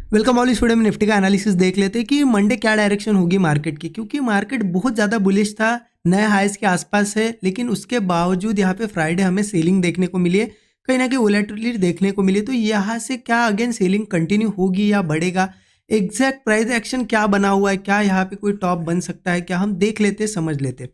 Welcome all. इस video में Nifty का एनालिसिस देख लेते हैं कि मंडे क्या डायरेक्शन होगी मार्केट की, क्योंकि मार्केट बहुत ज़्यादा बुलिश था, नए हाइस के आसपास है, लेकिन उसके बावजूद यहाँ पे फ्राइडे हमें सेलिंग देखने को मिली है, कहीं ना कहीं वोलेटिलिटी देखने को मिली। तो यहाँ से क्या अगेन सेलिंग कंटिन्यू होगी या बढ़ेगा, एग्जैक्ट प्राइस एक्शन क्या बना हुआ है, क्या यहाँ पे कोई टॉप बन सकता है, क्या हम देख लेते समझ लेते।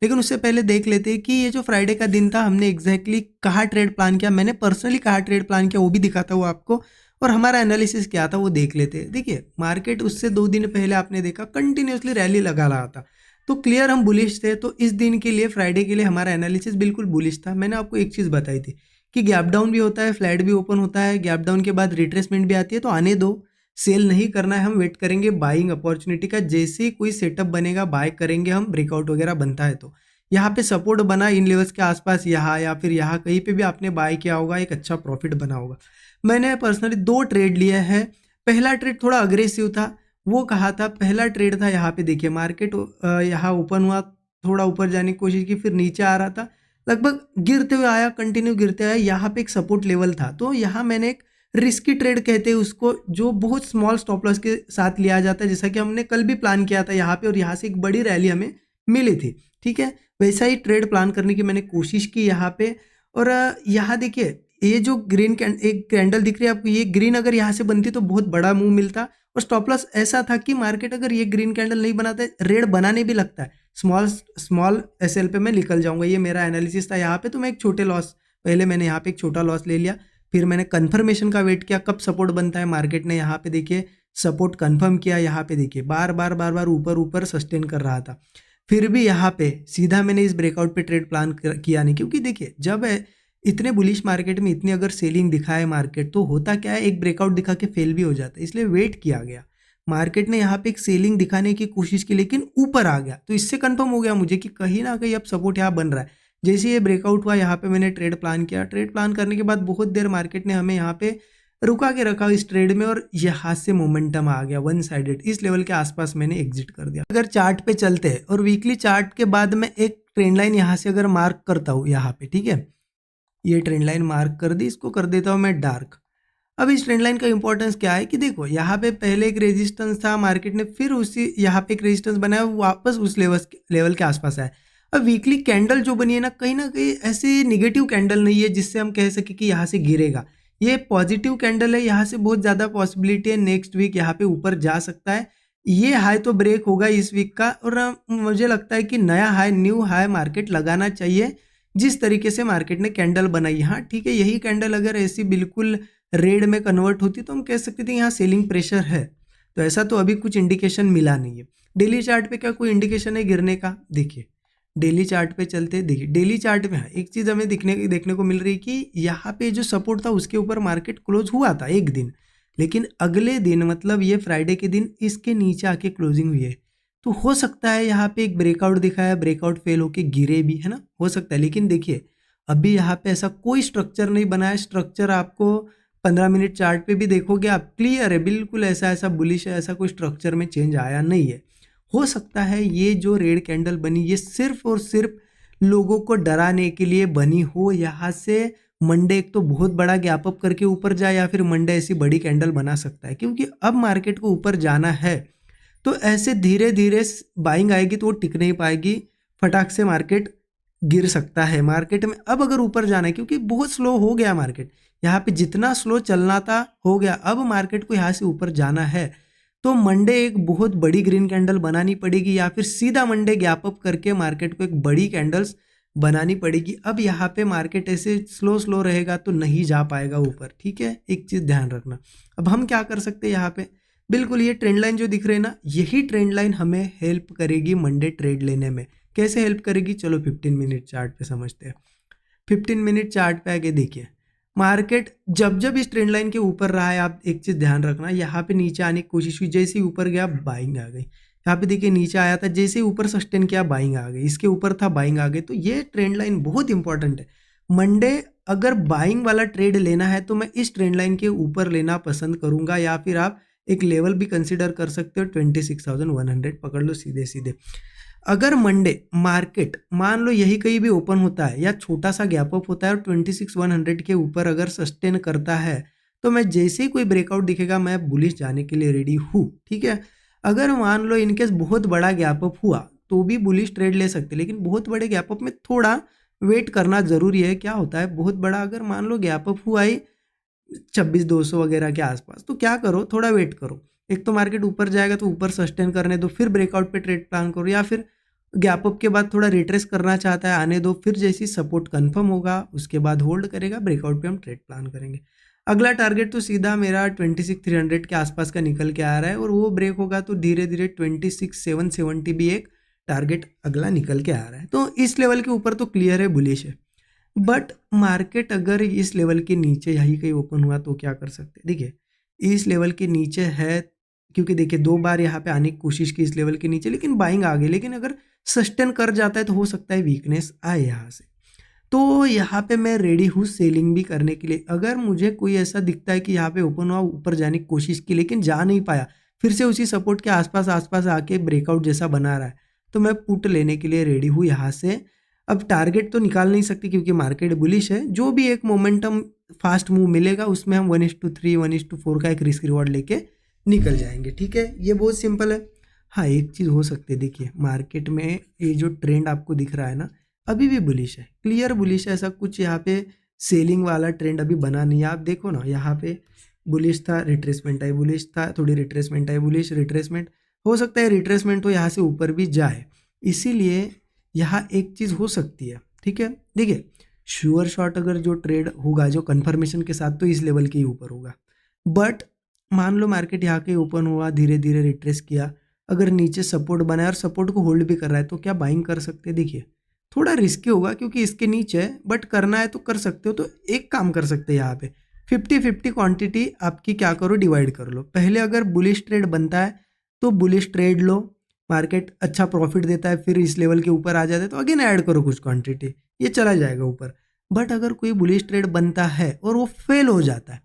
लेकिन उससे पहले देख लेते हैं कि ये जो फ्राइडे का दिन था हमने एग्जैक्टली कहाँ ट्रेड प्लान किया, मैंने पर्सनली कहाँ ट्रेड प्लान किया वो भी दिखाता हूँ आपको, और हमारा एनालिसिस क्या था वो देख लेते हैं। देखिए मार्केट उससे 2 दिन पहले आपने देखा कंटिन्यूसली रैली लगा रहा था, तो क्लियर हम बुलिश थे। तो इस दिन के लिए फ्राइडे के लिए हमारा एनालिसिस बिल्कुल बुलिश था। मैंने आपको एक चीज़ बताई थी कि गैप डाउन भी होता है, फ्लैट भी ओपन होता है, गैप डाउन के बाद रिट्रेसमेंट भी आती है, तो आने दो, सेल नहीं करना है, हम वेट करेंगे बाइंग अपॉर्चुनिटी का। जैसे ही कोई सेटअप बनेगा बाय करेंगे हम, ब्रेकआउट वगैरह बनता है तो यहाँ पे सपोर्ट बना इन लेवल्स के आसपास, यहाँ या फिर यहाँ कहीं पे भी आपने बाय किया होगा, एक अच्छा प्रॉफिट बना होगा। मैंने पर्सनली 2 ट्रेड लिए हैं। पहला ट्रेड थोड़ा अग्रेसिव था, वो कहा था, पहला ट्रेड था यहाँ पे देखिए मार्केट यहाँ ओपन हुआ, थोड़ा ऊपर जाने की कोशिश की, फिर नीचे आ रहा था, लगभग गिरते हुए आया, कंटिन्यू गिरते आया, यहाँ पे एक सपोर्ट लेवल था। तो यहाँ मैंने एक रिस्की ट्रेड कहते हैं उसको, जो बहुत स्मॉल स्टॉप लॉस के साथ लिया जाता है, जैसा कि हमने कल भी प्लान किया था यहाँ पे, और यहाँ से एक बड़ी रैली हमें मिली थी। ठीक है, वैसा ही ट्रेड प्लान करने की मैंने कोशिश की यहाँ पे। और यहाँ देखिए ये जो एक कैंडल दिख रही है आपको, ये ग्रीन अगर यहाँ से बनती तो बहुत बड़ा मूव मिलता, और स्टॉप लॉस ऐसा था कि मार्केट अगर ये ग्रीन कैंडल नहीं बनाता है, रेड बनाने भी लगता है, स्मॉल स्मॉल एसएल पे मैं निकल जाऊंगा, ये मेरा एनालिसिस था यहाँ पे। तो मैं एक छोटे लॉस, पहले मैंने यहाँ पे एक छोटा लॉस ले लिया, फिर मैंने कंफर्मेशन का वेट किया कब सपोर्ट बनता है। मार्केट ने यहाँ पे देखिए सपोर्ट कंफर्म किया, यहाँ पे देखिए बार बार ऊपर ऊपर सस्टेन कर रहा था, फिर भी यहाँ पे सीधा मैंने इस ब्रेकआउट पे ट्रेड प्लान किया नहीं, क्योंकि देखिए जब इतने बुलिश मार्केट में इतनी अगर सेलिंग दिखाए मार्केट, तो होता क्या है, एक ब्रेकआउट दिखा के फेल भी हो जाता है, इसलिए वेट किया गया। मार्केट ने यहाँ पे एक सेलिंग दिखाने की कोशिश की, लेकिन ऊपर आ गया, तो इससे कंफर्म हो गया मुझे कि कहीं ना कहीं अब सपोर्ट यहाँ बन रहा है। जैसे ये ब्रेकआउट हुआ, यहाँ पे मैंने ट्रेड प्लान किया, ट्रेड प्लान करने के बाद बहुत देर मार्केट ने हमें यहाँ पे रुका के रखा इस ट्रेड में, और यहाँ से मोमेंटम आ गया वन साइडेड, इस लेवल के आसपास मैंने एग्जिट कर दिया। अगर चार्ट पे चलते हैं और वीकली चार्ट के बाद मैं एक ट्रेंड लाइन यहाँ से अगर मार्क करता हूँ यहाँ पे, ठीक है, ये ट्रेंड लाइन मार्क कर दी, इसको कर देता हूँ मैं डार्क। अब इस ट्रेंड लाइन का इंपॉर्टेंस क्या है कि देखो यहाँ पे पहले एक रेजिस्टेंस था, मार्केट ने फिर उसी यहाँ पे एक रेजिस्टेंस बनाया, वापस उस लेवल के आसपास आया। अब वीकली कैंडल जो बनी है ना कहीं ऐसी निगेटिव कैंडल नहीं है जिससे हम कह सके कि यहाँ से गिरेगा, ये पॉजिटिव कैंडल है, यहाँ से बहुत ज़्यादा पॉसिबिलिटी है नेक्स्ट वीक यहाँ पे ऊपर जा सकता है। ये हाई तो ब्रेक होगा इस वीक का, और मुझे लगता है कि नया हाई, न्यू हाई मार्केट लगाना चाहिए, जिस तरीके से मार्केट ने कैंडल बनाई। हाँ ठीक है, यही कैंडल अगर ऐसी बिल्कुल रेड में कन्वर्ट होती तो हम कह सकते थे यहाँ सेलिंग प्रेशर है, तो ऐसा तो अभी कुछ इंडिकेशन मिला नहीं है। डेली चार्ट पे क्या कोई इंडिकेशन है गिरने का? देखिए डेली चार्ट पे चलते, देखिए डेली चार्ट में एक चीज़ हमें देखने को मिल रही है कि यहाँ पे जो सपोर्ट था उसके ऊपर मार्केट क्लोज हुआ था एक दिन, लेकिन अगले दिन मतलब ये फ्राइडे के दिन इसके नीचे आके क्लोजिंग हुई है। तो हो सकता है यहाँ पे एक ब्रेकआउट दिखाया, ब्रेकआउट फेल होके गिरे भी, है ना, हो सकता है। लेकिन देखिए अभी यहाँ पे ऐसा कोई स्ट्रक्चर नहीं बना है, स्ट्रक्चर आपको 15 मिनट चार्ट पे भी देखोगे आप, क्लियर है बिल्कुल, ऐसा बुलिश है, ऐसा कोई स्ट्रक्चर में चेंज आया नहीं है। हो सकता है ये जो रेड कैंडल बनी ये सिर्फ और सिर्फ लोगों को डराने के लिए बनी हो, यहाँ से मंडे एक तो बहुत बड़ा गैप अप करके ऊपर जाए, या फिर मंडे ऐसी बड़ी कैंडल बना सकता है, क्योंकि अब मार्केट को ऊपर जाना है, तो ऐसे धीरे धीरे बाइंग आएगी तो वो टिक नहीं पाएगी, फटाक से मार्केट गिर सकता है। मार्केट में अब अगर ऊपर जाना है, क्योंकि बहुत स्लो हो गया मार्केट, यहाँ पे जितना स्लो चलना था हो गया, अब मार्केट को यहाँ से ऊपर जाना है, तो मंडे एक बहुत बड़ी ग्रीन कैंडल बनानी पड़ेगी, या फिर सीधा मंडे गैप अप करके मार्केट को एक बड़ी कैंडल्स बनानी पड़ेगी। अब यहाँ पे मार्केट ऐसे स्लो रहेगा तो नहीं जा पाएगा ऊपर, ठीक है, एक चीज़ ध्यान रखना। अब हम क्या कर सकते हैं यहाँ पे, बिल्कुल ये ट्रेंड लाइन जो दिख रही है ना, यही ट्रेंड लाइन हमें हेल्प करेगी मंडे ट्रेड लेने में। कैसे हेल्प करेगी, चलो 15 मिनट चार्ट पे समझते हैं। 15 मिनट चार्ट पे आगे देखिए मार्केट जब इस ट्रेंड लाइन के ऊपर रहा है, आप एक चीज़ ध्यान रखना, यहाँ पे नीचे आने की कोशिश हुई, जैसे ही ऊपर गया बाइंग आ गई, यहाँ पे देखिए नीचे आया था, जैसे ही ऊपर सस्टेन किया बाइंग आ गई, इसके ऊपर था बाइंग आ गई। तो ये ट्रेंड लाइन बहुत इंपॉर्टेंट है। मंडे अगर बाइंग वाला ट्रेड लेना है तो मैं इस ट्रेंड लाइन के ऊपर लेना पसंद करूंगा, या फिर आप एक लेवल भी कंसिडर कर सकते हो, 26,100 पकड़ लो सीधे सीधे। अगर मंडे मार्केट मान लो यही कहीं भी ओपन होता है या छोटा सा गैप अप होता है और 26,100 के ऊपर अगर सस्टेन करता है, तो मैं जैसे ही कोई ब्रेकआउट दिखेगा मैं बुलिश जाने के लिए रेडी हूँ, ठीक है। अगर मान लो इनकेस बहुत बड़ा गैप अप हुआ तो भी बुलिश ट्रेड ले सकते, लेकिन बहुत बड़े गैप अप में थोड़ा वेट करना जरूरी है। क्या होता है, बहुत बड़ा अगर मान लो गैप अप हुआ ही 26,200 वगैरह के आसपास, तो क्या करो, थोड़ा वेट करो। एक तो मार्केट ऊपर जाएगा तो ऊपर सस्टेन करने दो, फिर ब्रेकआउट पे ट्रेड प्लान करो, या फिर गैप अप के बाद थोड़ा रिट्रेस करना चाहता है आने दो, फिर जैसी सपोर्ट कंफर्म होगा उसके बाद होल्ड करेगा, ब्रेकआउट पे हम ट्रेड प्लान करेंगे। अगला टारगेट तो सीधा मेरा 26,300 के आसपास का निकल के आ रहा है, और वो ब्रेक होगा तो धीरे धीरे 26,770 भी एक टारगेट अगला निकल के आ रहा है। तो इस लेवल के ऊपर तो क्लियर है बुलिश है, बट मार्केट अगर इस लेवल के नीचे यही कहीं ओपन हुआ तो क्या कर सकते हैं। देखिए इस लेवल के नीचे है, क्योंकि देखिए 2 बार यहाँ पे आने की कोशिश की इस लेवल के नीचे, लेकिन बाइंग आ गई। लेकिन अगर सस्टेन कर जाता है तो हो सकता है वीकनेस आए यहाँ से, तो यहाँ पे मैं रेडी हूँ सेलिंग भी करने के लिए। अगर मुझे कोई ऐसा दिखता है कि यहाँ पे ओपन हुआ, ऊपर जाने की कोशिश की लेकिन जा नहीं पाया, फिर से उसी सपोर्ट के आसपास आसपास आके ब्रेकआउट जैसा बना रहा है, तो मैं पुट लेने के लिए रेडी हूँ यहाँ से। अब टारगेट तो निकाल नहीं सकती क्योंकि मार्केट बुलिश है, जो भी एक मोमेंटम फास्ट मूव मिलेगा उसमें हम 1:3 1:4 का एक रिस्क रिवॉर्ड लेके निकल जाएंगे, ठीक है। ये बहुत सिंपल है। हाँ एक चीज़ हो सकती है, देखिए मार्केट में ये जो ट्रेंड आपको दिख रहा है ना, अभी भी बुलिश है, क्लियर बुलिश है। ऐसा कुछ यहाँ पे सेलिंग वाला ट्रेंड अभी बना नहीं है। आप देखो ना, यहाँ पे बुलिश था, रिट्रेसमेंट आई, बुलिश था, थोड़ी रिट्रेसमेंट आई, बुलिश, रिट्रेसमेंट। हो सकता है रिट्रेसमेंट हो यहाँ से ऊपर भी जाए, इसीलिए यहाँ एक चीज़ हो सकती है, ठीक है। देखिए श्योर शॉट अगर जो ट्रेड होगा जो कन्फर्मेशन के साथ, तो इस लेवल के ही ऊपर होगा। बट मान लो मार्केट यहाँ के ओपन हुआ, धीरे धीरे रिट्रेस किया, अगर नीचे सपोर्ट बनाया और सपोर्ट को होल्ड भी कर रहा है, तो क्या बाइंग कर सकते हैं। देखिए थोड़ा रिस्की होगा क्योंकि इसके नीचे है, बट करना है तो कर सकते हो। तो एक काम कर सकते हैं, यहाँ पे 50-50 क्वांटिटी आपकी क्या करो, डिवाइड कर लो। पहले अगर बुलिश ट्रेड बनता है तो बुलिश ट्रेड लो, मार्केट अच्छा प्रॉफिट देता है, फिर इस लेवल के ऊपर आ जाता है तो अगेन ऐड करो कुछ क्वांटिटी, ये चला जाएगा ऊपर। बट अगर कोई बुलिश ट्रेड बनता है और वो फेल हो जाता है,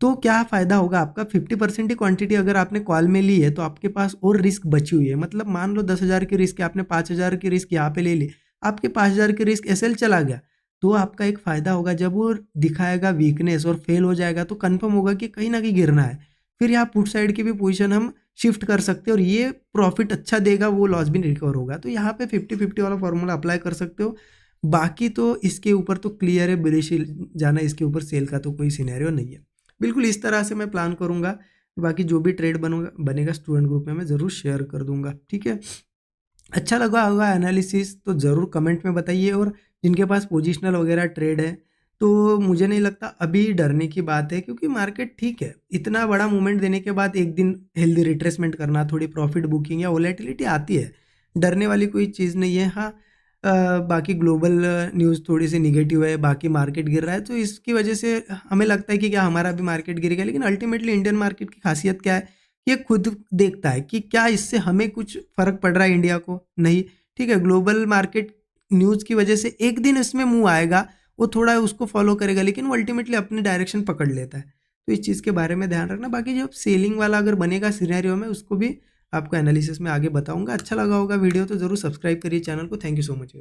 तो क्या फ़ायदा होगा आपका। 50% ही क्वांटिटी अगर आपने कॉल में ली है तो आपके पास और रिस्क बची हुई है। मतलब मान लो 10,000 की रिस्क है, आपने 5,000 की रिस्क यहाँ पे ले ली, आपके 5,000 की रिस्क एसएल चला गया, तो आपका एक फ़ायदा होगा। जब वो दिखाएगा वीकनेस और फेल हो जाएगा तो कंफर्म होगा कि कहीं ना कहीं गिरना है, फिर यहाँ पुट साइड की भी पोजीशन हम शिफ्ट कर सकते हैं और ये प्रॉफिट अच्छा देगा, वो लॉस भी रिकवर होगा। तो यहाँ पे 50-50 वाला फॉर्मूला अप्लाई कर सकते हो। बाकी तो इसके ऊपर तो क्लियर है, बुलिश जाना, इसके ऊपर सेल का तो कोई सिनेरियो नहीं है। बिल्कुल इस तरह से मैं प्लान करूँगा। बाकी जो भी ट्रेड बनेगा स्टूडेंट ग्रुप में मैं ज़रूर शेयर कर दूंगा, ठीक है। अच्छा लगा होगा एनालिसिस तो ज़रूर कमेंट में बताइए, और जिनके पास पोजिशनल वगैरह ट्रेड है तो मुझे नहीं लगता अभी डरने की बात है, क्योंकि मार्केट ठीक है, इतना बड़ा मूवमेंट देने के बाद एक दिन हेल्दी रिट्रेसमेंट करना, थोड़ी प्रॉफिट बुकिंग या वोलेटिलिटी आती है, डरने वाली कोई चीज़ नहीं है। हाँ बाकी ग्लोबल न्यूज़ थोड़ी सी निगेटिव है, बाकी मार्केट गिर रहा है, तो इसकी वजह से हमें लगता है कि क्या हमारा भी मार्केट गिरेगा। लेकिन अल्टीमेटली इंडियन मार्केट की खासियत क्या है, ये खुद देखता है कि क्या इससे हमें कुछ फ़र्क पड़ रहा है इंडिया को, नहीं, ठीक है। ग्लोबल मार्केट न्यूज़ की वजह से एक दिन इसमें मुँह आएगा, वो थोड़ा उसको फॉलो करेगा, लेकिन वो अल्टीमेटली अपनी डायरेक्शन पकड़ लेता है। तो इस चीज़ के बारे में ध्यान रखना। बाकी जब सेलिंग वाला अगर बनेगा सिनेरियो में, उसको भी आपको एनालिसिस में आगे बताऊंगा। अच्छा लगा होगा वीडियो तो ज़रूर सब्सक्राइब करिए चैनल को। Thank you so much.